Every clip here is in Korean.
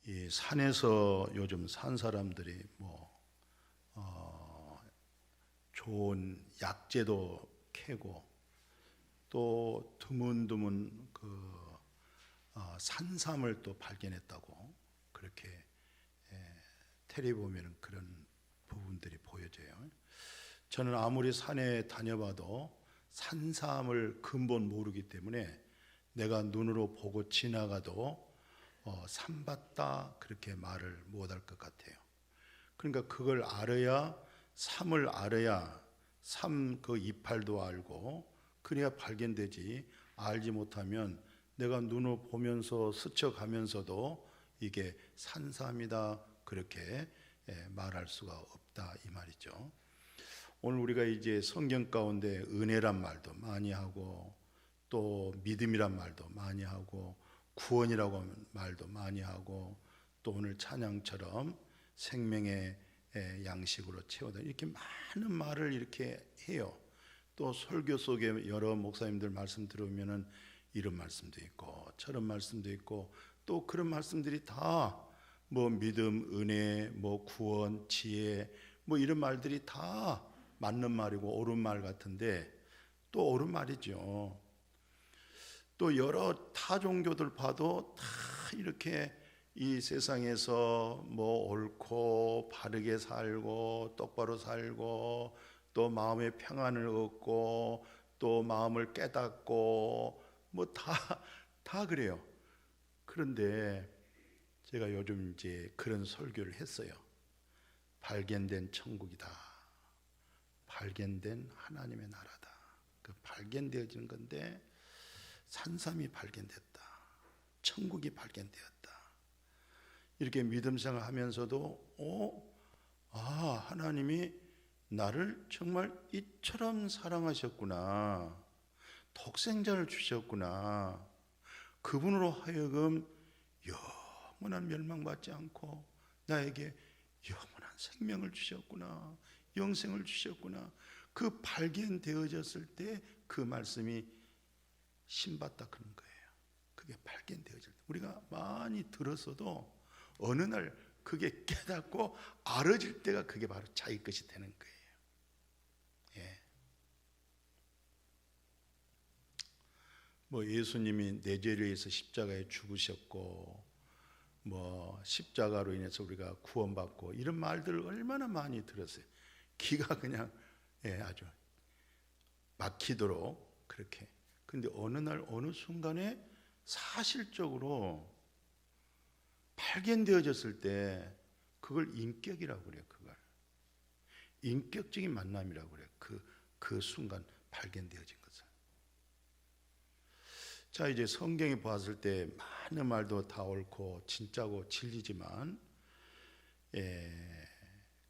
이 산에서 요즘 산 사람들이 좋은 약재도 캐고 또 드문드문 산삼을 또 발견했다고 그렇게 텔레비 보면은 그런 부분들이 보여져요. 저는 아무리 산에 다녀봐도 산삼을 근본 모르기 때문에 내가 눈으로 보고 지나가도 산 봤다 그렇게 말을 못할 것 같아요. 그러니까 그걸 알아야, 삼을 알아야 삼 그 이파리도 알고 그래야 발견되지. 알지 못하면 내가 눈으로 보면서 스쳐가면서도 이게 산삼이다 그렇게 말할 수가 없다 이 말이죠. 오늘 우리가 이제 성경 가운데 은혜란 말도 많이 하고 또 믿음이란 말도 많이 하고 구원이라고 하는 말도 많이 하고 또 오늘 찬양처럼 생명의 양식으로 채워다 이렇게 많은 말을 이렇게 해요. 또 설교 속에 여러 목사님들 말씀 들으면은 이런 말씀도 있고 저런 말씀도 있고 또 그런 말씀들이 다 믿음, 은혜, 구원, 지혜 이런 말들이 다 맞는 말이고 옳은 말 같은데 또 옳은 말이죠. 또 여러 타 종교들 봐도 다 이렇게 이 세상에서 옳고 바르게 살고 똑바로 살고 또 마음의 평안을 얻고 또 마음을 깨닫고 다 그래요. 그런데 제가 요즘 이제 그런 설교를 했어요. 발견된 천국이다. 발견된 하나님의 나라다. 그 발견되어지는 건데 산삼이 발견됐다. 천국이 발견되었다. 이렇게 믿음 생활하면서도 하나님이 나를 정말 이처럼 사랑하셨구나. 독생자를 주셨구나. 그분으로 하여금 영원한 멸망받지 않고 나에게 영원한 생명을 주셨구나. 영생을 주셨구나. 그 발견되어졌을 때 그 말씀이 신받다 그런 거예요. 그게 발견되어질 때 우리가 많이 들었어도 어느 날 그게 깨닫고 알아질 때가 그게 바로 자기 것이 되는 거예요. 예수님이 내 죄를 위해서 십자가에 죽으셨고 십자가로 인해서 우리가 구원받고 이런 말들을 얼마나 많이 들었어요. 기가 그냥 아주 막히도록 그렇게. 근데 어느 날 어느 순간에 사실적으로 발견되어졌을 때 그걸 인격이라고 그래요. 그걸 인격적인 만남이라고 그래요. 그 순간 발견되어진 것을. 자, 이제 성경에 보았을 때 많은 말도 다 옳고 진짜고 진리지만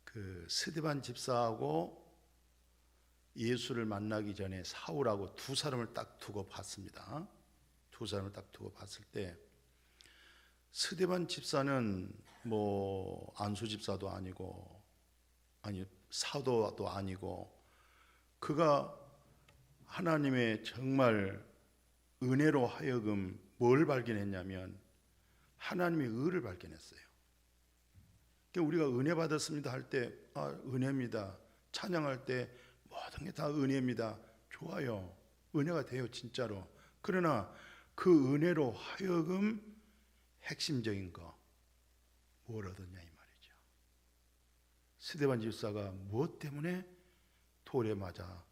그 스데반 집사하고 예수를 만나기 전에 사울하고 두 사람을 딱 두고 봤습니다. 두 사람을 딱 두고 봤을 때 스데반 집사는 안수 집사도 아니고 사도도 아니고 그가 하나님의 정말 은혜로 하여금 뭘 발견했냐면 하나님의 의를 발견했어요. 우리가 은혜 받았습니다 할 때 은혜입니다. 찬양할 때 모든 게 다 은혜입니다. 좋아요. 은혜가 돼요 진짜로. 그러나 그 은혜로 하여금 핵심적인 거 뭘 얻었냐 이 말이죠. 스데반 집사가 무엇 때문에 돌에 맞아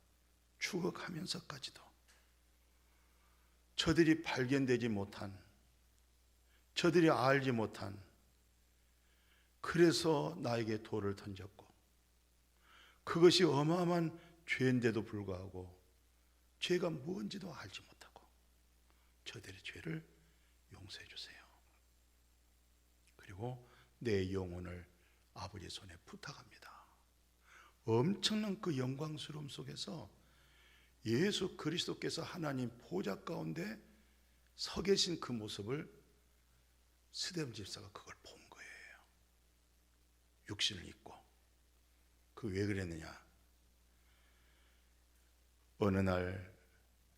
죽어가면서까지도 저들이 발견되지 못한, 저들이 알지 못한, 그래서 나에게 돌을 던졌고 그것이 어마어마한 죄인데도 불구하고 죄가 무엇인지도 알지 못하고 저들의 죄를 용서해 주세요. 그리고 내 영혼을 아버지 손에 부탁합니다. 엄청난 그 영광스러움 속에서 예수 그리스도께서 하나님 보좌 가운데 서 계신 그 모습을 스데반 집사가 그걸 본 거예요. 육신을 입고. 왜 그랬느냐? 어느 날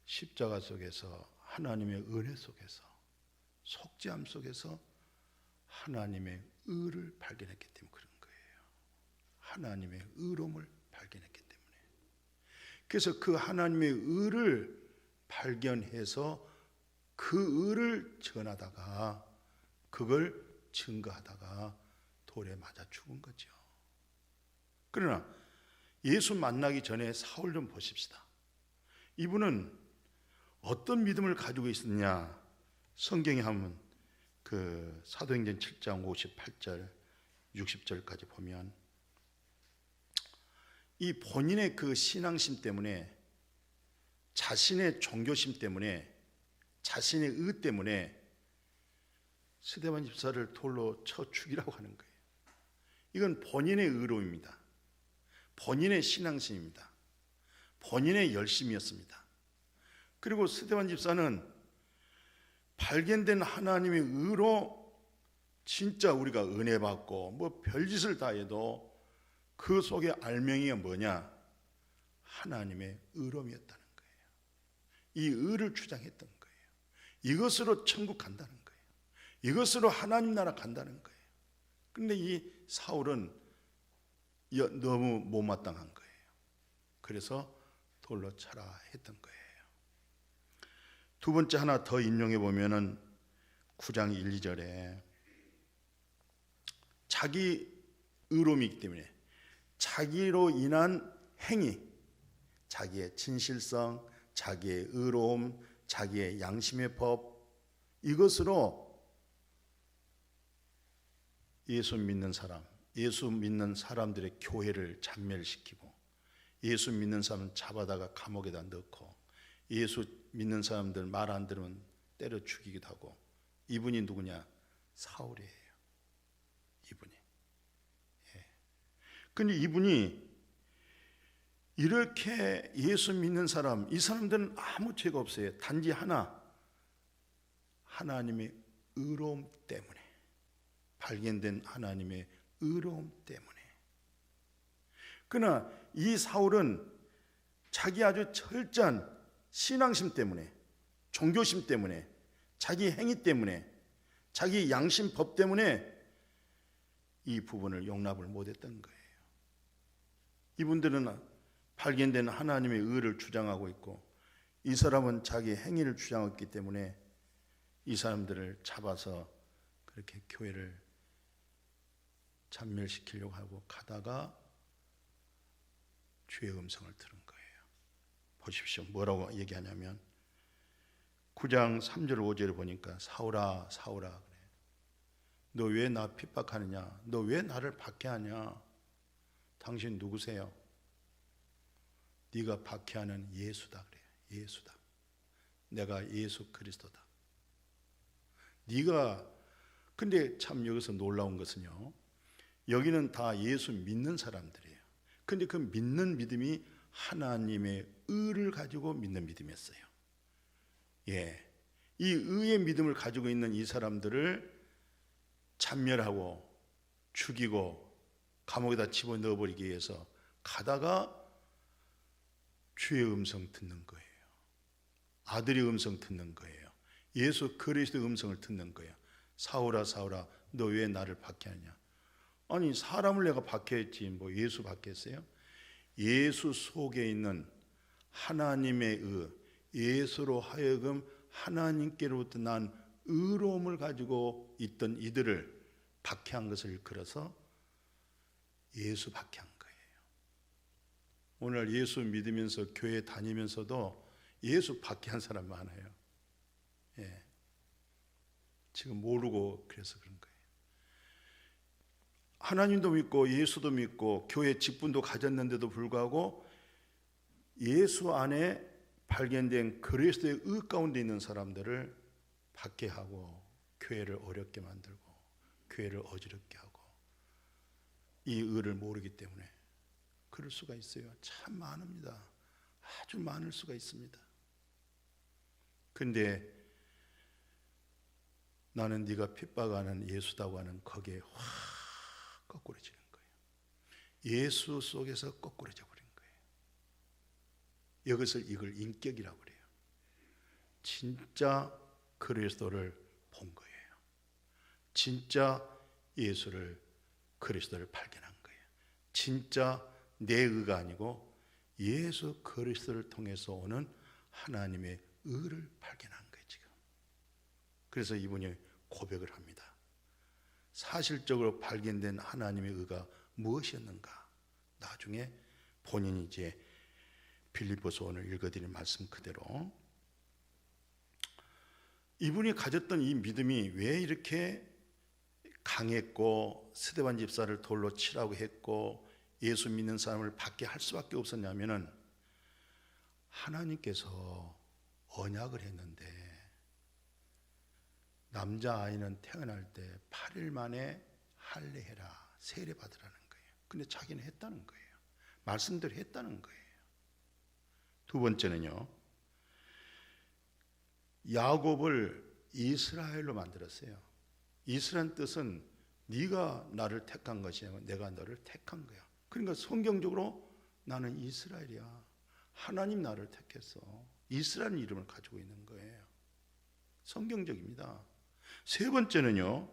십자가 속에서 하나님의 은혜 속에서 속죄함 속에서 하나님의 의를 발견했기 때문에 그런 거예요. 하나님의 의로움을 발견했기 때문에. 그래서 그 하나님의 의를 발견해서 그 의를 전하다가 그걸 증거하다가 돌에 맞아 죽은 거죠. 그러나 예수 만나기 전에 사울 좀 보십시다. 이분은 어떤 믿음을 가지고 있었냐? 성경에 하면 그 사도행전 7장 58절 60절까지 보면 이 본인의 그 신앙심 때문에, 자신의 종교심 때문에, 자신의 의 때문에 스데반 집사를 돌로 쳐 죽이라고 하는 거예요. 이건 본인의 의로움입니다. 본인의 신앙심입니다. 본인의 열심이었습니다. 그리고 스데반 집사는 발견된 하나님의 의로 진짜 우리가 은혜 받고 뭐 별짓을 다 해도 그 속에 알맹이가 뭐냐? 하나님의 의로움이었다는 거예요. 이 의를 주장했던 거예요. 이것으로 천국 간다는 거예요. 이것으로 하나님 나라 간다는 거예요. 그런데 이 사울은 너무 못마땅한 거예요. 그래서 돌로 쳐라 했던 거예요. 두 번째 하나 더 인용해 보면은 9장 1, 2절에 자기 의로움이기 때문에 자기로 인한 행위, 자기의 진실성, 자기의 의로움, 자기의 양심의 법, 이것으로 예수 믿는 사람, 예수 믿는 사람들의 교회를 잔멸시키고, 예수 믿는 사람 잡아다가 감옥에다 넣고, 예수 믿는 사람들 말 안 들으면 때려 죽이기도 하고. 이분이 누구냐? 사울이에요. 이분이. 근데 이분이 이렇게 예수 믿는 사람, 이 사람들은 아무 죄가 없어요. 단지 하나, 하나님의 의로움 때문에, 발견된 하나님의 의로움 때문에. 그러나 이 사울은 자기 아주 철저한 신앙심 때문에, 종교심 때문에, 자기 행위 때문에, 자기 양심법 때문에 이 부분을 용납을 못했던 거예요. 이분들은 발견된 하나님의 의를 주장하고 있고, 이 사람은 자기 행위를 주장했기 때문에 이 사람들을 잡아서 그렇게 교회를 잔멸시키려고 하고 가다가 주의 음성을 들은 거예요. 보십시오. 뭐라고 얘기하냐면 9장 3절 5절을 보니까 사울아 사울아 그래. 너 왜 나 핍박하느냐? 너 왜 나를 박해하냐? 당신 누구세요? 네가 박해하는 예수다 그래요. 예수다. 내가 예수 그리스도다. 네가, 근데 참 여기서 놀라운 것은요, 여기는 다 예수 믿는 사람들이에요. 근데 그 믿는 믿음이 하나님의 의를 가지고 믿는 믿음이었어요. 예, 이 의의 믿음을 가지고 있는 이 사람들을 잔멸하고 죽이고 감옥에다 집어넣어버리기 위해서 가다가 주의 음성 듣는 거예요. 아들의 음성 듣는 거예요. 예수 그리스도의 음성을 듣는 거예요. 사울아 사울아 너 왜 나를 박해하냐? 아니 사람을 내가 박해했지 뭐 예수 박해했어요? 예수 속에 있는 하나님의 의, 예수로 하여금 하나님께로부터 난 의로움을 가지고 있던 이들을 박해한 것을 일컬어서 예수 박해한 거예요. 오늘 예수 믿으면서 교회 다니면서도 예수 박해한 사람 많아요. 예. 지금 모르고 그래서 그런 거예요. 하나님도 믿고 예수도 믿고 교회 직분도 가졌는데도 불구하고 예수 안에 발견된 그리스도의 의 가운데 있는 사람들을 박해하고 교회를 어렵게 만들고 교회를 어지럽게 하고 이 의를 모르기 때문에 그럴 수가 있어요. 참 많습니다. 아주 많을 수가 있습니다. 근데 나는 네가 핍박하는 예수다고 하는 거기에 확 거꾸러지는 거예요. 예수 속에서 거꾸러져 버린 거예요. 여기서 이걸 인격이라고 그래요. 진짜 그리스도를 본 거예요. 진짜 예수를, 그리스도를 발견한 거예요. 진짜 내 의가 아니고 예수 그리스도를 통해서 오는 하나님의 의를 발견한 거예요, 지금. 그래서 이분이 고백을 합니다. 사실적으로 발견된 하나님의 의가 무엇이었는가? 나중에 본인이 이제 빌립보서 오늘 읽어드린 말씀 그대로 이분이 가졌던 이 믿음이 왜 이렇게 강했고 스데반 집사를 돌로 치라고 했고 예수 믿는 사람을 받게 할 수밖에 없었냐면은 하나님께서 언약을 했는데 남자아이는 태어날 때 8일 만에 할례해라, 세례받으라는 거예요. 근데 자기는 했다는 거예요. 말씀대로 했다는 거예요. 두 번째는요, 야곱을 이스라엘로 만들었어요. 이스라엘 뜻은 네가 나를 택한 것이 아니고 내가 너를 택한 거야. 그러니까 성경적으로 나는 이스라엘이야. 하나님 나를 택했어. 이스라엘 이름을 가지고 있는 거예요. 성경적입니다. 세 번째는요,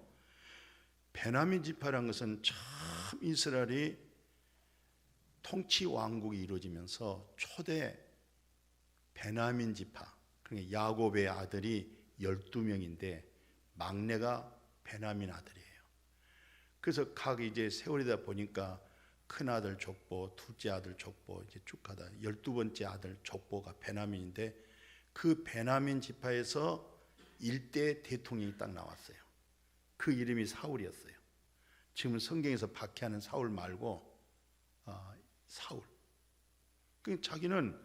베냐민 지파라는 것은 참 이스라엘이 통치 왕국이 이루어지면서 초대 베냐민 지파, 그러니까 야곱의 아들이 12명인데 막내가 베냐민 아들이에요. 그래서 각 이제 세월이다 보니까 큰 아들 족보, 둘째 아들 족보 이제 쭉 가다 12번째 아들 족보가 베냐민인데 그 베냐민 지파에서 일대 대통령이 딱 나왔어요. 그 이름이 사울이었어요. 지금 성경에서 박해하는 사울 말고 사울. 그러니까 자기는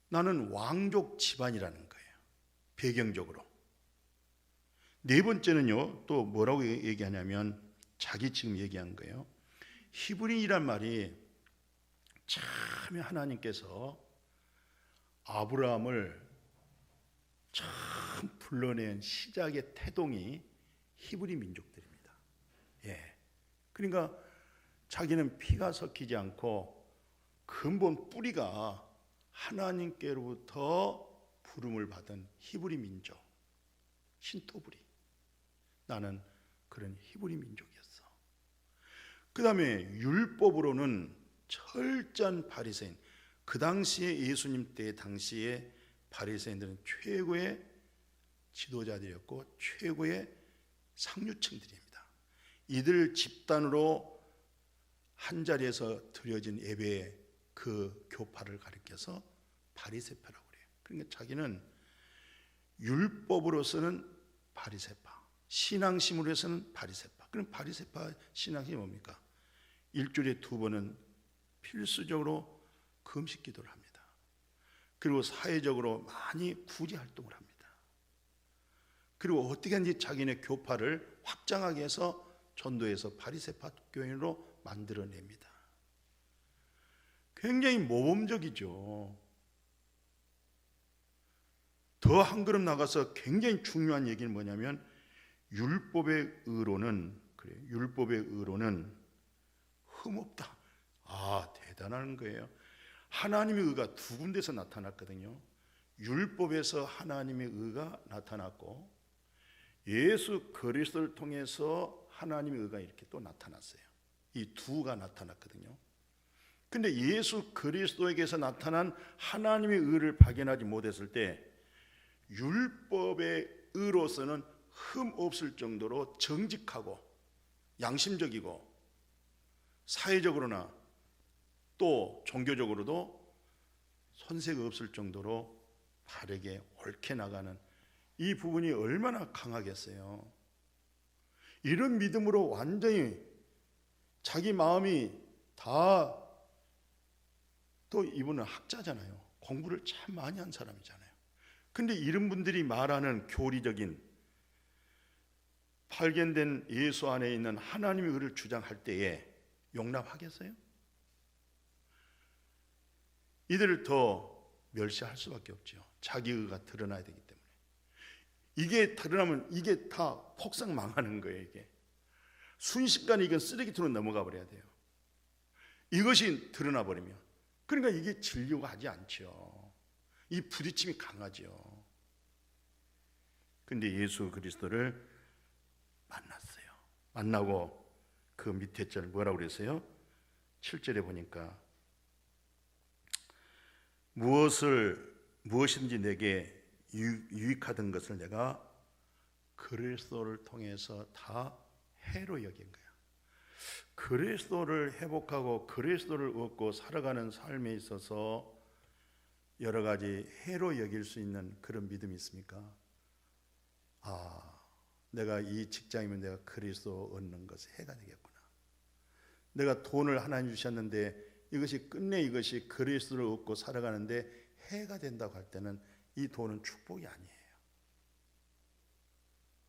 나는 왕족 집안이라는 거예요. 배경적으로. 네 번째는요, 또 뭐라고 얘기하냐면 자기 지금 얘기한 거예요. 히브리인이란 말이 참 하나님께서 아브라함을 참 불러낸 시작의 태동이 히브리 민족들입니다. 예. 그러니까 자기는 피가 섞이지 않고 근본 뿌리가 하나님께로부터 부름을 받은 히브리 민족, 신토부리. 나는 그런 히브리 민족이었어. 그 다음에 율법으로는 철저한 바리새인. 그 당시에 예수님 때 당시에 바리새인들은 최고의 지도자들이었고 최고의 상류층들입니다. 이들 집단으로 한 자리에서 드려진 예배의 그 교파를 가리켜서 바리새파라고 그래요. 그러니까 자기는 율법으로서는 바리새파, 신앙심으로서는 바리새파. 그럼 바리새파 신앙심이 뭡니까? 일주일에 2번은 필수적으로 금식 기도를 합니다. 그리고 사회적으로 많이 구제 활동을 합니다. 그리고 어떻게 하는지 자기네 교파를 확장하게 해서 전도해서 바리새파 교인으로 만들어냅니다. 굉장히 모범적이죠. 더 한 걸음 나가서 굉장히 중요한 얘기는 뭐냐면 율법의 의로는 그래요. 율법의 의로는 흠없다. 대단한 거예요. 하나님의 의가 2군데서 나타났거든요. 율법에서 하나님의 의가 나타났고 예수 그리스도를 통해서 하나님의 의가 이렇게 또 나타났어요. 이 2가 나타났거든요. 근데 예수 그리스도에게서 나타난 하나님의 의를 발견하지 못했을 때 율법의 의로서는 흠 없을 정도로 정직하고 양심적이고 사회적으로나 또 종교적으로도 손색이 없을 정도로 바르게 옳게 나가는 이 부분이 얼마나 강하겠어요. 이런 믿음으로 완전히 자기 마음이 다, 또 이분은 학자잖아요. 공부를 참 많이 한 사람이잖아요. 근데 이런 분들이 말하는 교리적인 발견된 예수 안에 있는 하나님의 의를 주장할 때에 용납하겠어요? 이들을 더 멸시할 수밖에 없죠. 자기 의가 드러나야 되기 때문에. 이게 드러나면 이게 다 폭삭 망하는 거예요. 이게 순식간에 이건 쓰레기통으로 넘어가 버려야 돼요. 이것이 드러나 버리면. 그러니까 이게 진리가 하지 않죠. 이 부딪힘이 강하죠. 근데 예수 그리스도를 만났어요. 만나고 그 밑에 절 뭐라고 그랬어요? 7절에 보니까 무엇이든지 내게 유익하던 것을 내가 그리스도를 통해서 다 해로 여긴 거야. 그리스도를 회복하고 그리스도를 얻고 살아가는 삶에 있어서 여러 가지 해로 여길 수 있는 그런 믿음이 있습니까? 내가 이 직장이면 내가 그리스도 얻는 것이 해가 되겠구나. 내가 돈을 하나님 주셨는데 이것이 끝내 이것이 그리스도를 얻고 살아가는데 해가 된다고 할 때는 이 돈은 축복이 아니에요.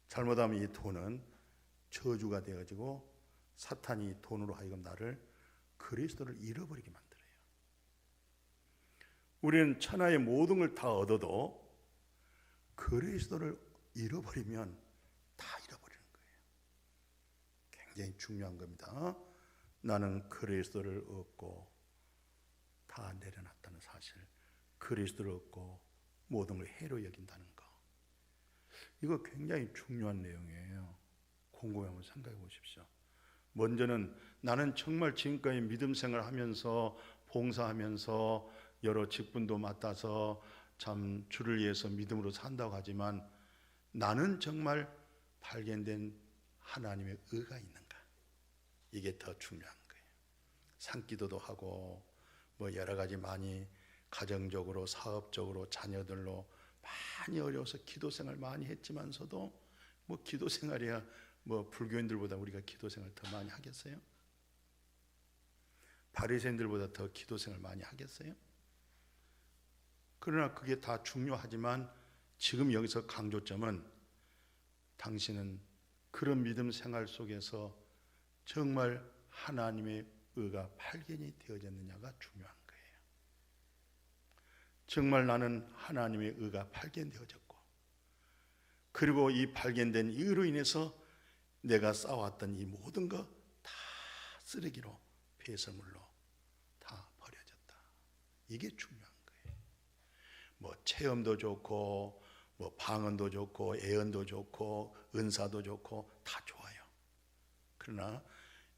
잘못하면 이 돈은 저주가 되어지고 사탄이 돈으로 하여금 나를 그리스도를 잃어버리게 만들어요. 우리는 천하의 모든 걸 다 얻어도 그리스도를 잃어버리면 다 잃어버리는 거예요. 굉장히 중요한 겁니다. 나는 그리스도를 얻고 다 내려놨다는 사실, 그리스도를 얻고 모든 걸 해로 여긴다는 거, 이거 굉장히 중요한 내용이에요. 곰곰이 한번 생각해 보십시오. 먼저는 나는 정말 지금까지 믿음 생활하면서 봉사하면서 여러 직분도 맡아서 참 주를 위해서 믿음으로 산다고 하지만 나는 정말 발견된 하나님의 의가 있는가? 이게 더 중요한 거예요. 산기도도 하고 뭐 여러 가지 많이 가정적으로 사업적으로 자녀들로 많이 어려워서 기도 생활 많이 했지만서도 뭐 기도 생활이야 뭐 불교인들보다 우리가 기도 생활 더 많이 하겠어요? 바리새인들보다 더 기도 생활 많이 하겠어요? 그러나 그게 다 중요하지만 지금 여기서 강조점은 당신은 그런 믿음 생활 속에서 정말 하나님의 의가 발견이 되어졌느냐가 중요한 거예요. 정말 나는 하나님의 의가 발견되어졌고, 그리고 이 발견된 의로 인해서 내가 쌓아왔던 이 모든 거 다 쓰레기로 폐설물로 다 버려졌다. 이게 중요한 거예요. 뭐 체험도 좋고 뭐 방언도 좋고 예언도 좋고 은사도 좋고 다 좋아요. 그러나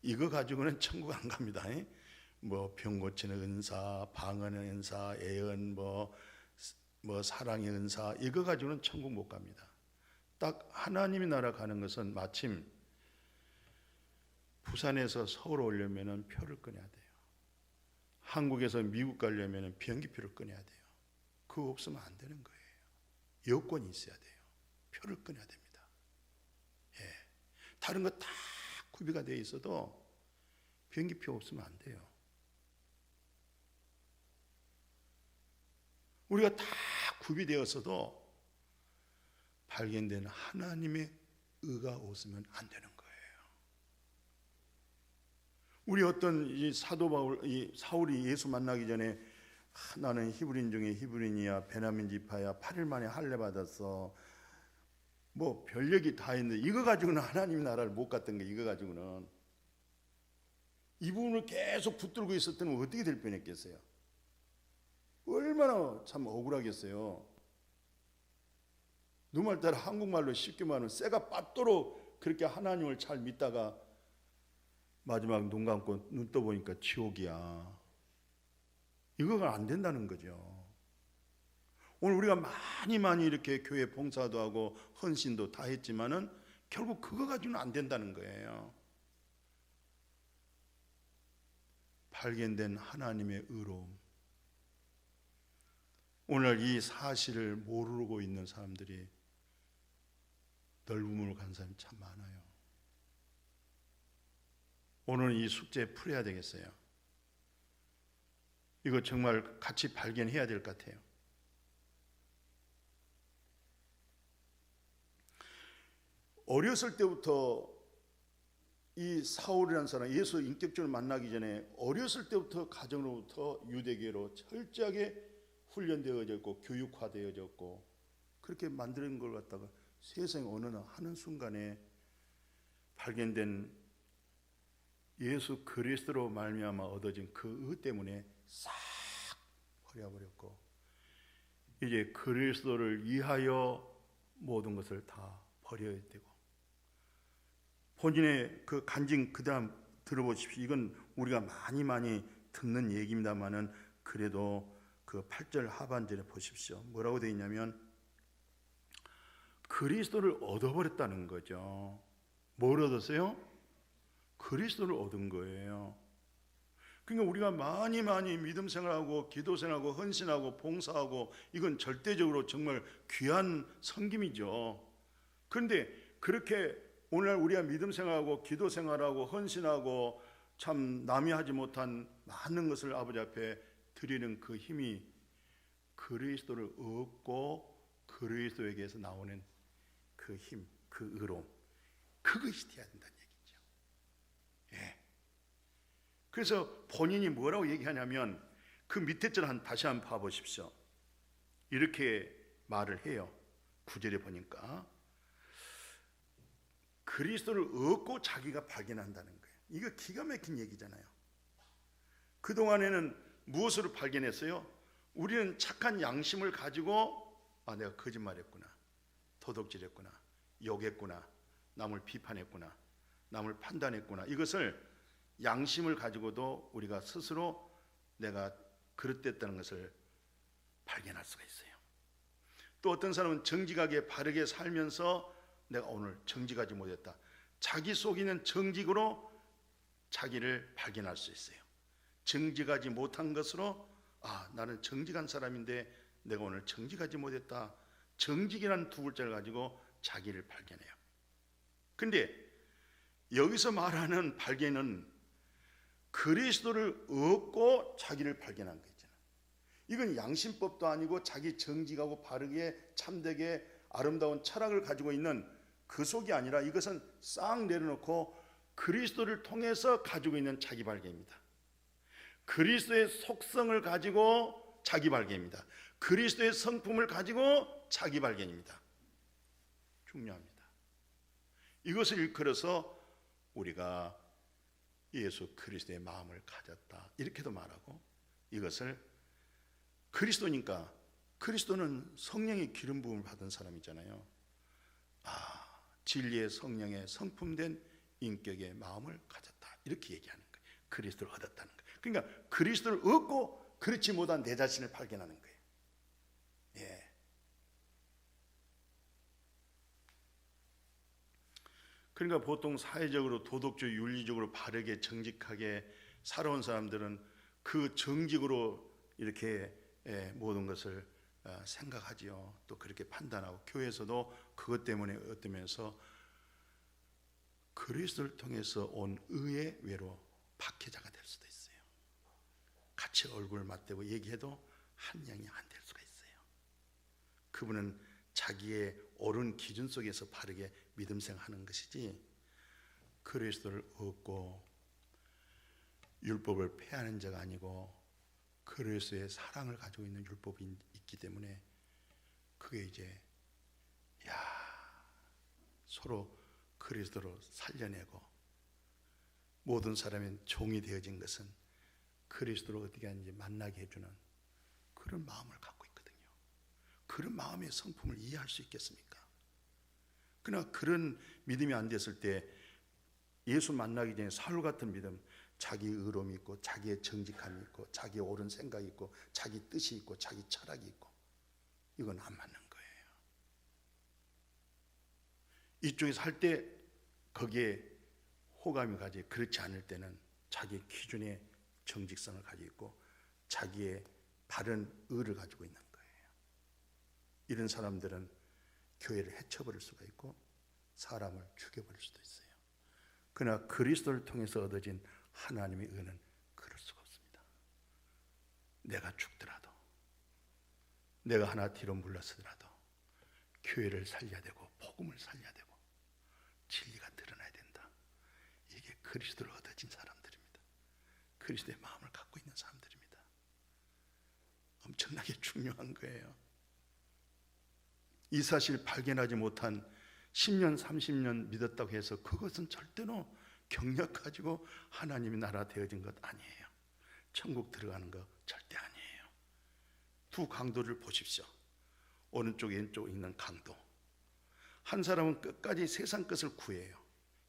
이거 가지고는 천국 안 갑니다. 뭐 병 고치는 은사, 방언의 은사, 예언, 뭐 사랑의 은사, 이거 가지고는 천국 못 갑니다. 딱 하나님의 나라 가는 것은 마침 부산에서 서울 오려면 표를 끊어야 돼요. 한국에서 미국 가려면 비행기표를 끊어야 돼요. 그거 없으면 안 되는 거예요. 여권이 있어야 돼요. 표를 끊어야 됩니다. 예. 다른 거 다 구비가 되어 있어도 비행기표 없으면 안 돼요. 우리가 다 구비되었어도 발견된 하나님의 의가 없으면 안 되는 거예요. 우리 어떤 이 사도 바울, 이 사울이 예수 만나기 전에 나는 히브리인 중에 히브리인이야, 베냐민 지파야, 8일 만에 할례 받았어. 뭐 별얘기 다 했는데 이거 가지고는 하나님 나라를 못 갔던 게 이거 가지고는 이 부분을 계속 붙들고 있었더니 어떻게 될 뻔했겠어요? 얼마나 참 억울하겠어요. 누말 따라 한국말로 쉽게 말하면 쇠가 빠도록 그렇게 하나님을 잘 믿다가 마지막 눈 감고 눈 떠보니까 지옥이야. 이거가 안 된다는 거죠. 오늘 우리가 많이 이렇게 교회 봉사도 하고 헌신도 다 했지만은 결국 그거 가지고는 안 된다는 거예요. 발견된 하나님의 의로움. 오늘 이 사실을 모르고 있는 사람들이 넓음으로 간 사람이 참 많아요. 오늘 이 숙제 풀어야 되겠어요. 이거 정말 같이 발견해야 될 것 같아요. 어렸을 때부터 이 사울이라는 사람, 예수 인격적으로 만나기 전에 어렸을 때부터 가정으로부터 유대계로 철저하게 훈련되어졌고 교육화되어졌고 그렇게 만드는 걸 갖다가 세상에 어느 날 하는 순간에 발견된 예수 그리스도로 말미암아 얻어진 그 의 때문에 싹 버려버렸고 이제 그리스도를 위하여 모든 것을 다 버려야 되고 본인의 그 간증 그다음 들어보십시오. 이건 우리가 많이 듣는 얘기입니다만은 그래도 그 8절 하반절에 보십시오. 뭐라고 되어 있냐면 그리스도를 얻어버렸다는 거죠. 뭘 얻었어요? 그리스도를 얻은 거예요. 그러니까 우리가 많이 믿음 생활하고 기도 생활하고 헌신하고 봉사하고 이건 절대적으로 정말 귀한 섬김이죠. 그런데 그렇게 오늘날 우리가 믿음 생활하고 기도 생활하고 헌신하고 참 남이 하지 못한 많은 것을 아버지 앞에 드리는 그 힘이 그리스도를 얻고 그리스도에게서 나오는 그 힘, 그 의로움, 그것이 돼야 된다는 얘기죠. 예. 그래서 본인이 뭐라고 얘기하냐면 그 밑에 절 다시 한번 봐보십시오. 이렇게 말을 해요. 9절에 보니까 그리스도를 얻고 자기가 발견한다는 거예요. 이거 기가 막힌 얘기잖아요. 그동안에는 무엇으로 발견했어요? 우리는 착한 양심을 가지고 내가 거짓말했구나, 도둑질했구나, 욕했구나, 남을 비판했구나, 남을 판단했구나. 이것을 양심을 가지고도 우리가 스스로 내가 그릇됐다는 것을 발견할 수가 있어요. 또 어떤 사람은 정직하게 바르게 살면서 내가 오늘 정직하지 못했다, 자기 속에 있는 정직으로 자기를 발견할 수 있어요. 정직하지 못한 것으로 나는 정직한 사람인데 내가 오늘 정직하지 못했다, 정직이라는 두 글자를 가지고 자기를 발견해요. 근데 여기서 말하는 발견은 그리스도를 얻고 자기를 발견한 거 있잖아요. 이건 양심법도 아니고 자기 정직하고 바르게 참되게 아름다운 철학을 가지고 있는 그 속이 아니라 이것은 싹 내려놓고 그리스도를 통해서 가지고 있는 자기 발견입니다. 그리스도의 속성을 가지고 자기 발견입니다. 그리스도의 성품을 가지고 자기 발견입니다. 중요합니다. 이것을 일컬어서 우리가 예수 그리스도의 마음을 가졌다 이렇게도 말하고, 이것을 그리스도니까 그리스도는 성령의 기름 부음을 받은 사람이잖아요. 진리의 성령의 성품된 인격의 마음을 가졌다 이렇게 얘기하는 거예요. 그리스도를 얻었다는 거예요. 그러니까 그리스도를 얻고 그렇지 못한 내 자신을 발견하는 거예요. 예. 그러니까 보통 사회적으로 도덕적 윤리적으로 바르게 정직하게 살아온 사람들은 그 정직으로 이렇게 모든 것을 생각하지요. 또 그렇게 판단하고 교회에서도 그것 때문에 어떠면서 그리스도를 통해서 온 의의 외로 박해자가 될 수도 있어요. 같이 얼굴 맞대고 얘기해도 한 양이 안 될 수가 있어요. 그분은 자기의 옳은 기준 속에서 바르게 믿음 생활하는 것이지, 그리스도를 얻고 율법을 폐하는 자가 아니고 그리스도의 사랑을 가지고 있는 율법이 있기 때문에 그게 이제 서로 그리스도로 살려내고 모든 사람의 종이 되어진 것은 그리스도로 어떻게 하는지 만나게 해주는 그런 마음을 갖고 있거든요. 그런 마음의 성품을 이해할 수 있겠습니까? 그러나 그런 믿음이 안 됐을 때 예수 만나기 전에 사울 같은 믿음, 자기 의로움이 있고 자기의 정직함이 있고 자기의 옳은 생각이 있고 자기 뜻이 있고 자기 철학이 있고, 이건 안 맞는 거예요. 이쪽에서 할 때 거기에 호감이 가지, 그렇지 않을 때는 자기 기준의 정직성을 가지고 있고 자기의 바른 의를 가지고 있는 거예요. 이런 사람들은 교회를 해쳐버릴 수가 있고 사람을 죽여버릴 수도 있어요. 그러나 그리스도를 통해서 얻어진 하나님의 의는 그럴 수가 없습니다. 내가 죽더라도, 내가 하나 뒤로 물러서더라도 교회를 살려야 되고 복음을 살려야 되고 진리가 드러나야 된다. 이게 그리스도를 얻어진 사람들입니다. 그리스도의 마음을 갖고 있는 사람들입니다. 엄청나게 중요한 거예요. 이 사실 발견하지 못한 10년 30년 믿었다고 해서 그것은 절대로 경력 가지고 하나님의 나라 되어진 것 아니에요. 천국 들어가는 거 절대 아니에요. 두 강도를 보십시오. 오른쪽 왼쪽에 있는 강도. 한 사람은 끝까지 세상 것을 구해요.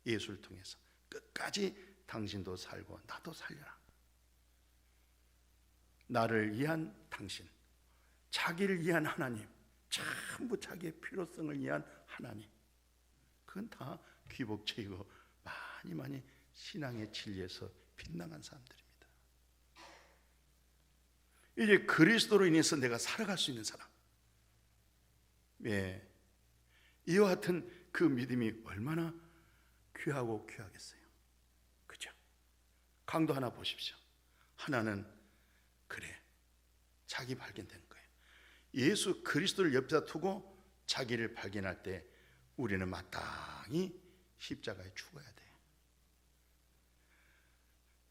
예수를 통해서 끝까지 당신도 살고 나도 살려라. 나를 위한 당신, 자기를 위한 하나님, 전부 자기의 필요성을 위한 하나님, 그건 다 귀복체이고 많이 신앙의 진리에서 빗나간 사람들입니다. 이제 그리스도로 인해서 내가 살아갈 수 있는 사람, 예, 이와 같은 그 믿음이 얼마나 귀하고 귀하겠어요. 그죠? 강도 하나 보십시오. 하나는 그래, 자기 발견되는 거예요. 예수 그리스도를 옆에다 두고 자기를 발견할 때 우리는 마땅히 십자가에 죽어야 돼.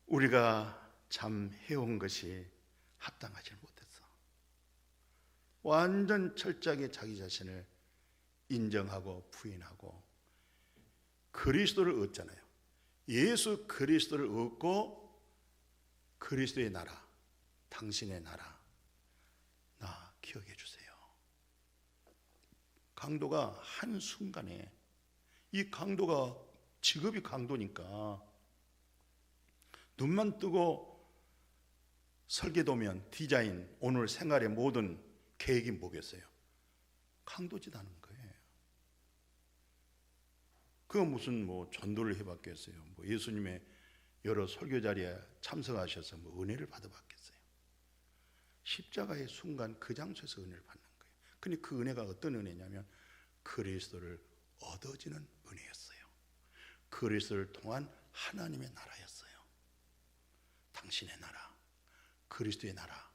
우리가 참 해온 것이 합당하지 못했어. 완전 철저하게 자기 자신을 인정하고 부인하고 그리스도를 얻잖아요. 예수 그리스도를 얻고 그리스도의 나라, 당신의 나라 나 기억해 주세요. 강도가 한순간에, 이 강도가 직업이 강도니까 눈만 뜨고 설계도면, 디자인, 오늘 생활의 모든 계획이 뭐겠어요? 강도짓하는 거예요. 그거 무슨 뭐 전도를 해봤겠어요? 뭐 예수님의 여러 설교 자리에 참석하셔서 뭐 은혜를 받아봤겠어요? 십자가의 순간 그 장소에서 은혜를 받는 거예요. 근데 그 은혜가 어떤 은혜냐면 그리스도를 얻어지는 은혜였어요. 그리스도를 통한 하나님의 나라였어요. 당신의 나라, 그리스도의 나라,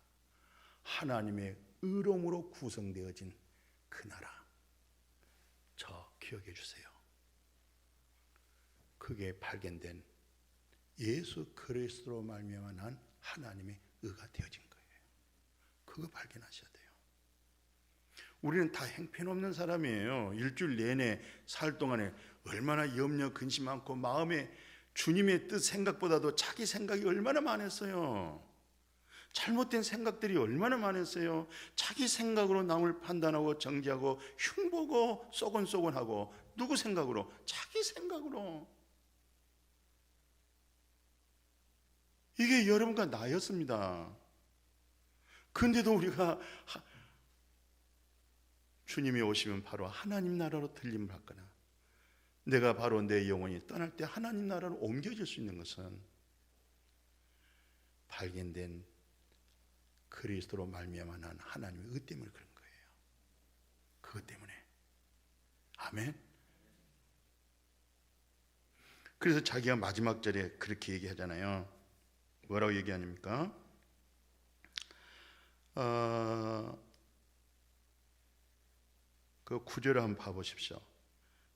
하나님의 의로움으로 구성되어진 그 나라, 저 기억해 주세요. 그게 발견된 예수 그리스도로 말미암아 난 하나님의 의가 되어진 거예요. 그거 발견하셔야 돼요. 우리는 다 형편없는 사람이에요. 일주일 내내 살 동안에 얼마나 염려 근심 많고 마음에 주님의 뜻 생각보다도 자기 생각이 얼마나 많았어요. 잘못된 생각들이 얼마나 많았어요. 자기 생각으로 남을 판단하고 정죄하고 흉보고 쏘곤쏘곤하고, 누구 생각으로? 자기 생각으로. 이게 여러분과 나였습니다. 근데도 우리가 주님이 오시면 바로 하나님 나라로 들림을 받거나 내가 바로 내 영혼이 떠날 때 하나님 나라로 옮겨질 수 있는 것은 발견된 그리스도로 말미암아 난 하나님의 의 때문에 그런 거예요. 그것 때문에. 아멘. 그래서 자기가 마지막 절에 그렇게 얘기하잖아요. 뭐라고 얘기하십니까? 그 9절을 한번 봐보십시오.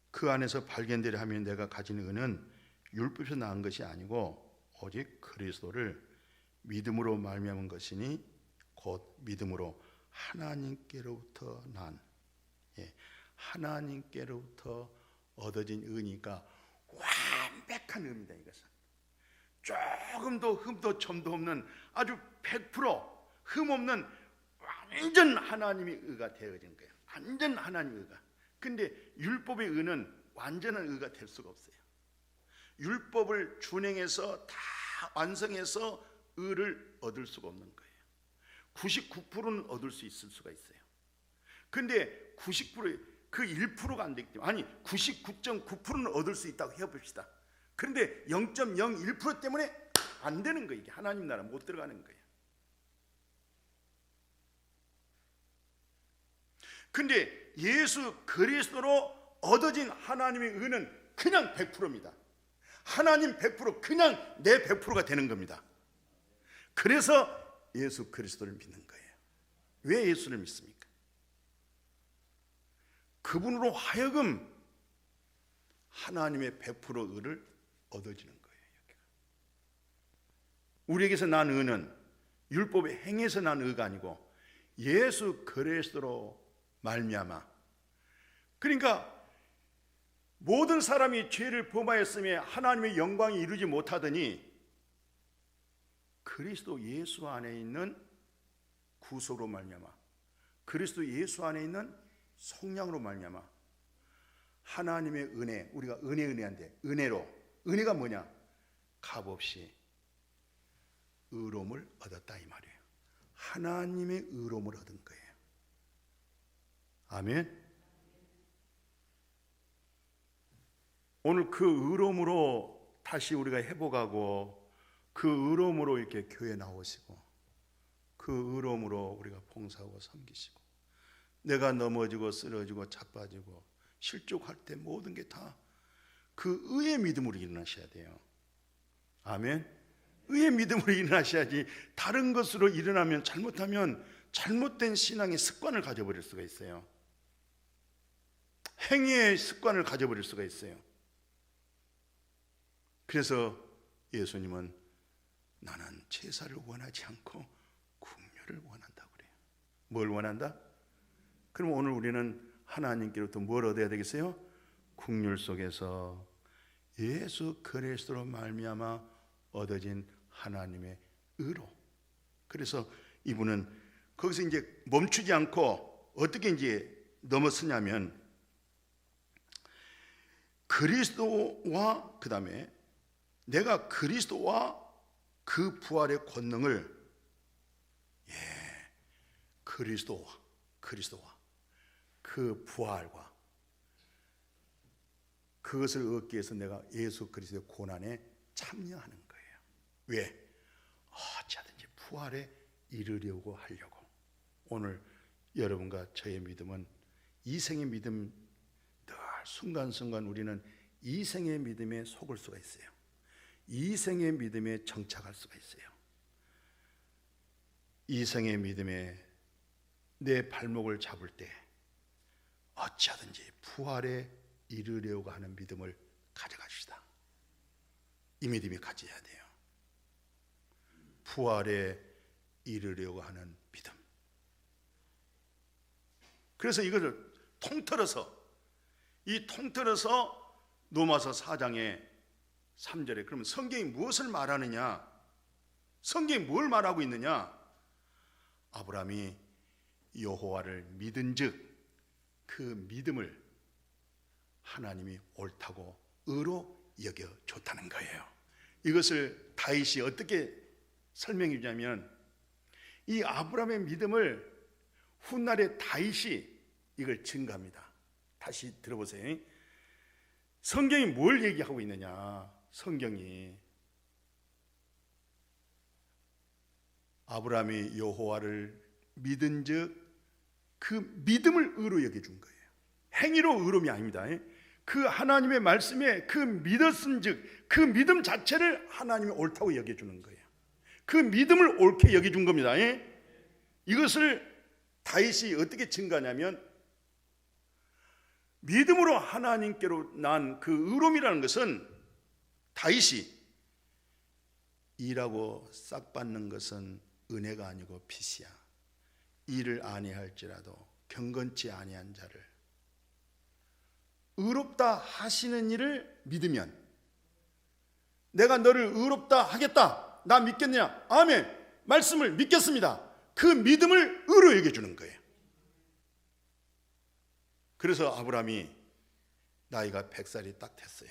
그 안에서 발견되려 하면 내가 가진 은은 율법에서 나은 것이 아니고 오직 그리스도를 믿음으로 말미암은 것이니 곧 믿음으로 하나님께로부터 난, 하나님께로부터 얻어진 의니까 완벽한 의입니다. 이것은 조금도 흠도 점도 없는 아주 100% 흠없는 완전 하나님의 의가 되어진 거예요. 완전 하나님의 의가. 근데 율법의 의는 완전한 의가 될 수가 없어요. 율법을 준행해서 다 완성해서 의를 얻을 수가 없는 거예요. 99%는 얻을 수 있을 수가 있어요. 근데 90%, 그 1%가 안 되기 때문에, 아니 99.9%는 얻을 수 있다고 해봅시다. 그런데 0.01% 때문에 안 되는 거예요. 이게 하나님 나라 못 들어가는 거예요. 근데 예수 그리스도로 얻어진 하나님의 의는 그냥 100%입니다. 하나님 100%, 그냥 내 100%가 되는 겁니다. 그래서 예수 그리스도를 믿는 거예요. 왜 예수를 믿습니까? 그분으로 하여금 하나님의 100% 의를 얻어지는 거예요. 우리에게서 난 의는 율법의 행에서 난 의가 아니고 예수 그리스도로 말미암아. 그러니까 모든 사람이 죄를 범하였으며 하나님의 영광이 이루지 못하더니 그리스도 예수 안에 있는 구속으로 말미암아, 그리스도 예수 안에 있는 성령으로 말미암아 하나님의 은혜, 우리가 은혜한데 은혜로, 은혜가 뭐냐? 값없이 의로움을 얻었다 이 말이에요. 하나님의 의로움을 얻은 거예요. 아멘. 오늘 그 의로움으로 다시 우리가 회복하고 그 의로움으로 이렇게 교회 나오시고 그 의로움으로 우리가 봉사하고 섬기시고 내가 넘어지고 쓰러지고 자빠지고 실족할 때 모든 게 다 그 의의 믿음으로 일어나셔야 돼요. 아멘. 의의 믿음으로 일어나셔야지 다른 것으로 일어나면 잘못하면 잘못된 신앙의 습관을 가져버릴 수가 있어요. 행위의 습관을 가져버릴 수가 있어요. 그래서 예수님은 나는 제사를 원하지 않고 긍휼을 원한다고 그래요. 뭘 원한다? 그럼 오늘 우리는 하나님께로부터 뭘 얻어야 되겠어요? 긍휼 속에서 예수 그리스도로 말미암아 얻어진 하나님의 의로. 그래서 이분은 거기서 이제 멈추지 않고 어떻게 이제 넘어서냐면 그리스도와 그 다음에 내가 그리스도와 그 부활의 권능을 그리스도와 그 부활과 그것을 얻기 위해서 내가 예수 그리스도의 고난에 참여하는 거예요. 왜? 어찌하든지 부활에 이르려고 하려고. 오늘 여러분과 저의 믿음은 이생의 믿음, 늘 순간순간 우리는 이생의 믿음에 속을 수가 있어요. 이생의 믿음에 정착할 수가 있어요. 이생의 믿음에 내 발목을 잡을 때 어찌하든지 부활에 이르려고 하는 믿음을 가져가시다. 이 믿음이 가져야 돼요. 부활에 이르려고 하는 믿음. 그래서 이것을 통틀어서 로마서 4장의 3절에 그러면 성경이 무엇을 말하느냐? 성경이 뭘 말하고 있느냐? 아브라함이 여호와를 믿은즉 그 믿음을 하나님이 옳다고 의로 여겨줬다는 거예요. 이것을 다윗이 어떻게 설명해 주냐면 이 아브라함의 믿음을 훗날에 다윗이 이걸 증가합니다. 다시 들어보세요. 성경이 뭘 얘기하고 있느냐? 성경이 아브라함이 여호와를 믿은즉 그 믿음을 의로 여겨준 거예요. 행위로 의로움이 아닙니다. 그 하나님의 말씀에 그 믿었은즉 그 믿음 자체를 하나님이 옳다고 여겨주는 거예요. 그 믿음을 옳게 여겨준 겁니다. 이것을 다윗이 어떻게 증가하냐면 믿음으로 하나님께로 난 그 의로움이라는 것은 다윗이 일하고 싹 받는 것은 은혜가 아니고 빚이야. 일을 아니할지라도 경건치 아니한 자를 의롭다 하시는 일을 믿으면 내가 너를 의롭다 하겠다. 나 믿겠느냐? 아멘. 말씀을 믿겠습니다. 그 믿음을 의로 여겨주는 거예요. 그래서 아브라함이 나이가 100살이 딱 됐어요.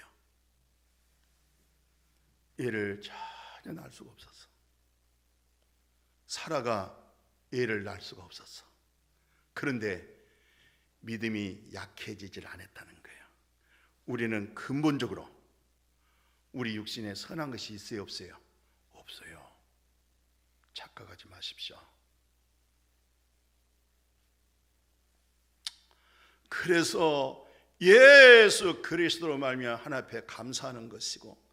애를 전혀 낳을 수가 없었어. 사라가 애를 낳을 수가 없었어. 그런데 믿음이 약해지질 않았다는 거예요. 우리는 근본적으로 우리 육신에 선한 것이 있어요, 없어요? 없어요. 착각하지 마십시오. 그래서 예수 그리스도로 말미암아 하나님 앞에 감사하는 것이고,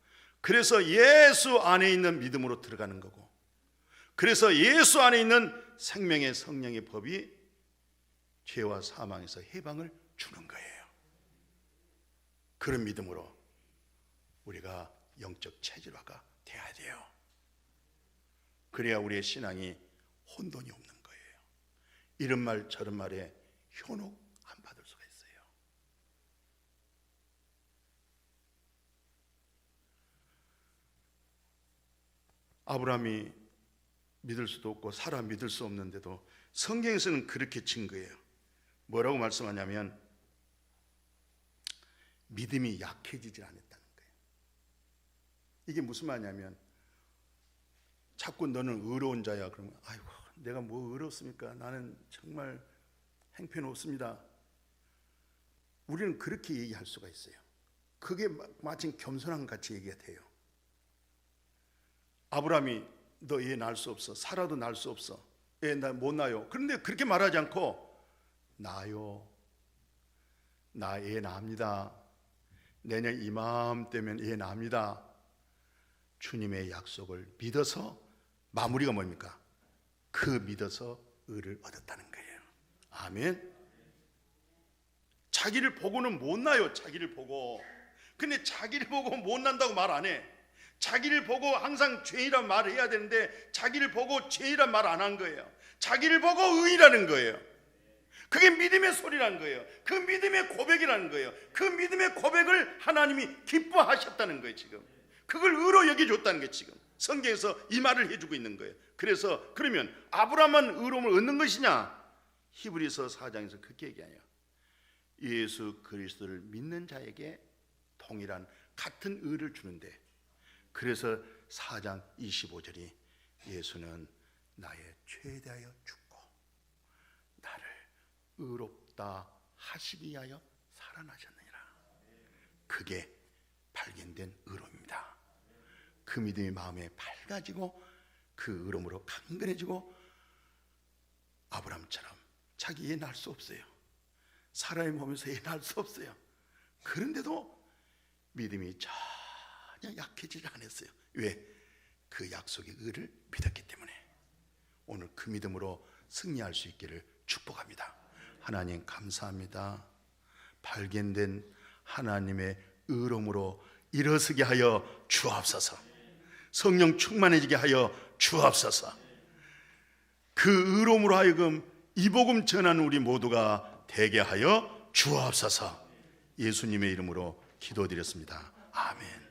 그래서 예수 안에 있는 믿음으로 들어가는 거고, 그래서 예수 안에 있는 생명의 성령의 법이 죄와 사망에서 해방을 주는 거예요. 그런 믿음으로 우리가 영적 체질화가 돼야 돼요. 그래야 우리의 신앙이 혼돈이 없는 거예요. 이런 말 저런 말에 현혹 안 받을 수가 있어요. 아브라함이 믿을 수도 없고 사라 믿을 수 없는데도 성경에서는 그렇게 증거해요. 뭐라고 말씀하냐면 믿음이 약해지질 않았다는 거예요. 이게 무슨 말이냐면 자꾸 너는 의로운 자야 그러면 아이고 내가 뭐 의롭습니까? 나는 정말 행편없습니다. 우리는 그렇게 얘기할 수가 있어요. 그게 마치 겸손한 같이 얘기가 돼요. 아브라함이 너 애 낳을 수 없어. 사라도 낳을 수 없어. 애 못 낳아요. 그런데 그렇게 말하지 않고 나요. 나 애 낳습니다. 내년 이맘때면 애 낳습니다. 주님의 약속을 믿어서 마무리가 뭡니까? 그 믿어서 의를 얻었다는 거예요. 아멘. 자기를 보고는 못 나요. 자기를 보고. 근데 자기를 보고 못 난다고 말 안 해. 자기를 보고 항상 죄인이란 말을 해야 되는데 자기를 보고 죄인이란 말 안 한 거예요. 자기를 보고 의라는 거예요. 그게 믿음의 소리라는 거예요. 그 믿음의 고백이라는 거예요. 그 믿음의 고백을 하나님이 기뻐하셨다는 거예요. 지금 그걸 의로 여겨줬다는 게 지금 성경에서 이 말을 해주고 있는 거예요. 그래서 그러면 아브라함만 의로움을 얻는 것이냐? 히브리서 4장에서 그렇게 얘기해요. 예수 그리스도를 믿는 자에게 동일한 같은 의를 주는데, 그래서 4장 25절이 예수는 나의 죄에 대하여 죽고 나를 의롭다 하시기 위하여 살아나셨느니라. 그게 발견된 의로움입니다. 그 믿음이 마음에 밝아지고 그 의로움으로 강건해지고 아브라함처럼 자기 애 낳을 수 없어요. 사람이 보면서 애 낳을 수 없어요. 그런데도 믿음이 전혀 약해지지 않았어요. 왜? 그 약속의 의를 믿었기 때문에. 오늘 그 믿음으로 승리할 수 있기를 축복합니다. 하나님 감사합니다. 발견된 하나님의 의로움으로 일어서게 하여 주옵소서. 성령 충만해지게 하여 주옵소서. 그 의로움으로 하여금 이 복음 전하는 우리 모두가 되게 하여 주옵소서. 예수님의 이름으로 기도드렸습니다. 아멘.